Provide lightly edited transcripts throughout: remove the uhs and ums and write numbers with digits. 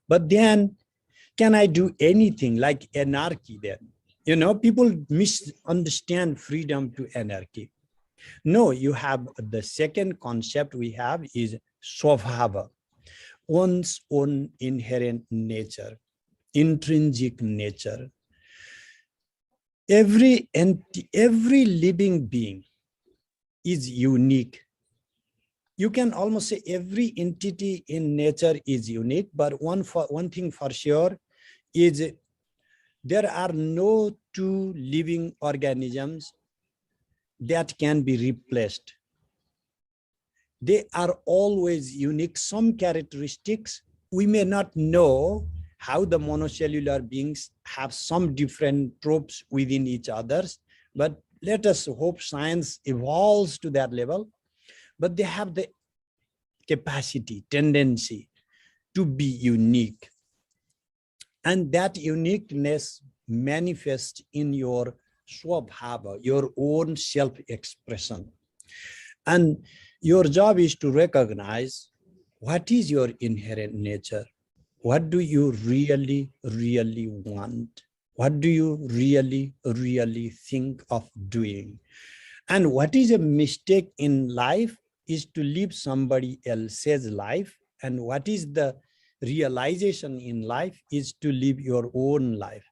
But then, can I do anything like anarchy then? People misunderstand freedom to anarchy. No, you have the second concept we have is Svabhāva, one's own inherent nature, intrinsic nature. Every living being is unique. You can almost say every entity in nature is unique, but one thing for sure is there are no two living organisms that can be replaced. They are always unique. Some characteristics we may not know how the monocellular beings have some different tropes within each others, but let us hope science evolves to that level. But they have the capacity, tendency to be unique. And that uniqueness manifests in your Svabhāva, your own self-expression. And your job is to recognize what is your inherent nature. What do you really, really want? What do you really, really think of doing? And what is a mistake in life is to live somebody else's life. And what is the realization in life is to live your own life.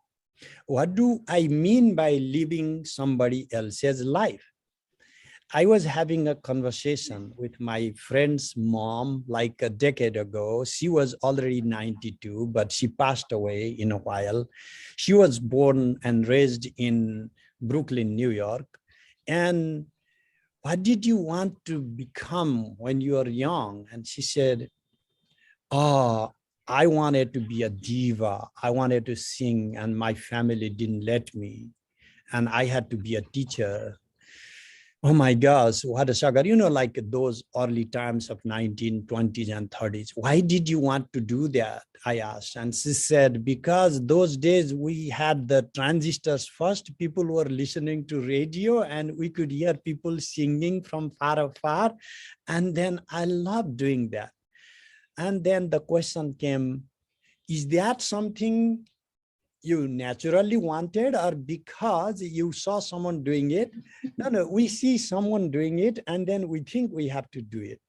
What do I mean by living somebody else's life? I was having a conversation with my friend's mom like a decade ago. She was already 92, but she passed away in a while. She was born and raised in Brooklyn, New York. And what did you want to become when you were young? And she said, oh, I wanted to be a diva. I wanted to sing and my family didn't let me. And I had to be a teacher. Oh my gosh, what a shocker. Like those early times of 1920s and 30s. Why did you want to do that? I asked. And she said, because those days we had the transistors first. People were listening to radio and we could hear people singing from far afar. And then I loved doing that. And then the question came, is that something you naturally wanted or because you saw someone doing it? No, we see someone doing it and then we think we have to do it.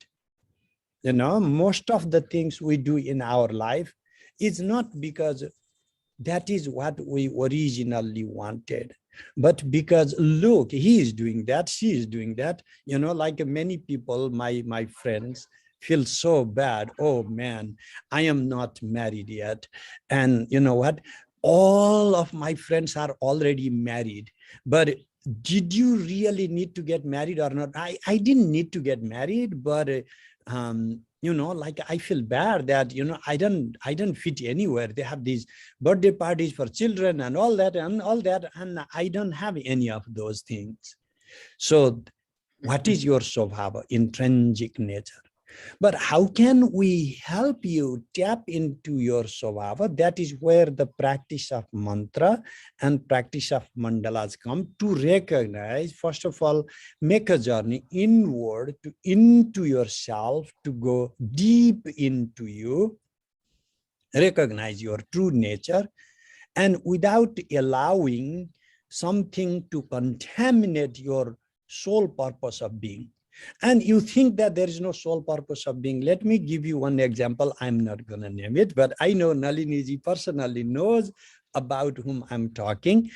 Most of the things we do in our life is not because that is what we originally wanted, but because look, he is doing that, she is doing that. Like many people, my friends, feel so bad. Oh man, I am not married yet. And you know what? All of my friends are already married, but did you really need to get married or not? I didn't need to get married, but like I feel bad that I don't fit anywhere. They have these birthday parties for children and all that, and I don't have any of those things. So what is your Svabhāva, intrinsic nature? But how can we help you tap into your Svabhāva? That is where the practice of mantra and practice of mandalas come to recognize. First of all, make a journey inward into yourself, to go deep into you, recognize your true nature, and without allowing something to contaminate your sole purpose of being. And you think that there is no sole purpose of being. Let me give you one example. I'm not going to name it, but I know Naliniji personally knows about whom I'm talking.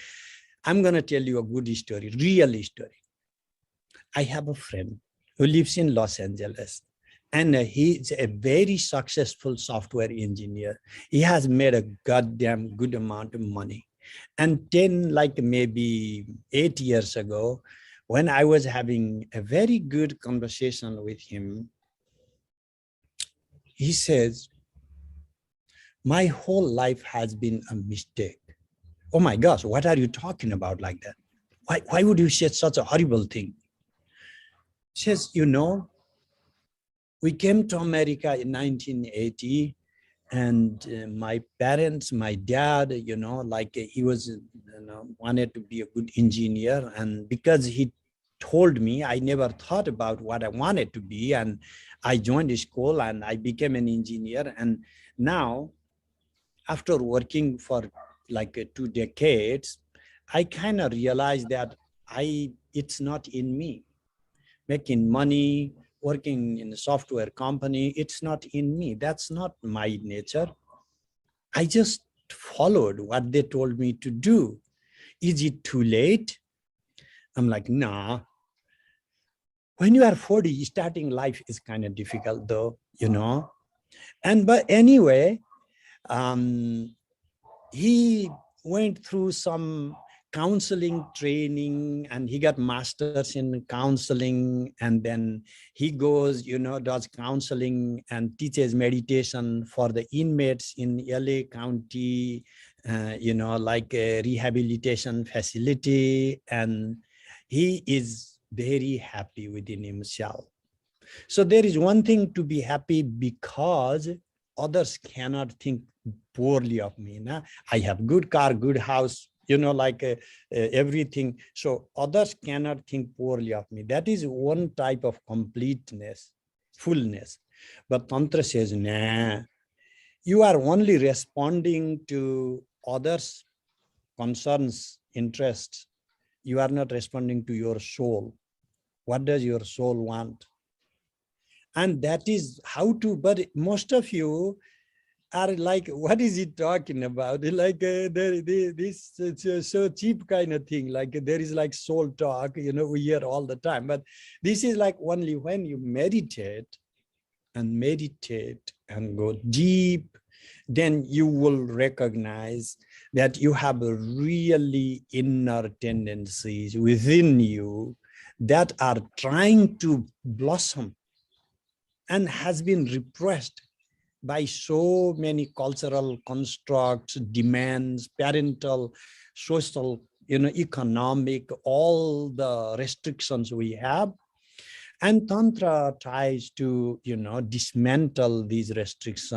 I'm going to tell you a good story, real story. I have a friend who lives in Los Angeles, and he's a very successful software engineer. He has made a goddamn good amount of money. And maybe 8 years ago, when I was having a very good conversation with him, he says, my whole life has been a mistake. Oh my gosh, what are you talking about like that? Why would you say such a horrible thing? He says, we came to America in 1980, and my parents, my dad, he was, wanted to be a good engineer. And because he told me, I never thought about what I wanted to be. And I joined the school and I became an engineer. And now after working for like 2 decades, I kind of realized that it's not in me. Making money, working in a software company, it's not in me. That's not my nature. I just followed what they told me to do. Is it too late? I'm like, nah. When you are 40, starting life is kind of difficult though, you know? But anyway, he went through some counseling training and he got masters in counseling, and then he goes, does counseling and teaches meditation for the inmates in LA County, like a rehabilitation facility, and he is very happy within himself. So there is one thing to be happy because others cannot think poorly of me. Nah? I have good car, good house, everything. So others cannot think poorly of me. That is one type of completeness, fullness. But Tantra says, nah, you are only responding to others' concerns, interests. You are not responding to your soul. What does your soul want? And that is how to, but most of you are like, what is he talking about? Like this so cheap kind of thing. Like there is like soul talk, we hear all the time. But this is like only when you meditate and go deep, then you will recognize that you have a really inner tendencies within you that are trying to blossom and has been repressed by so many cultural constructs, demands, parental, social, economic, all the restrictions we have. And Tantra tries to, dismantle these restrictions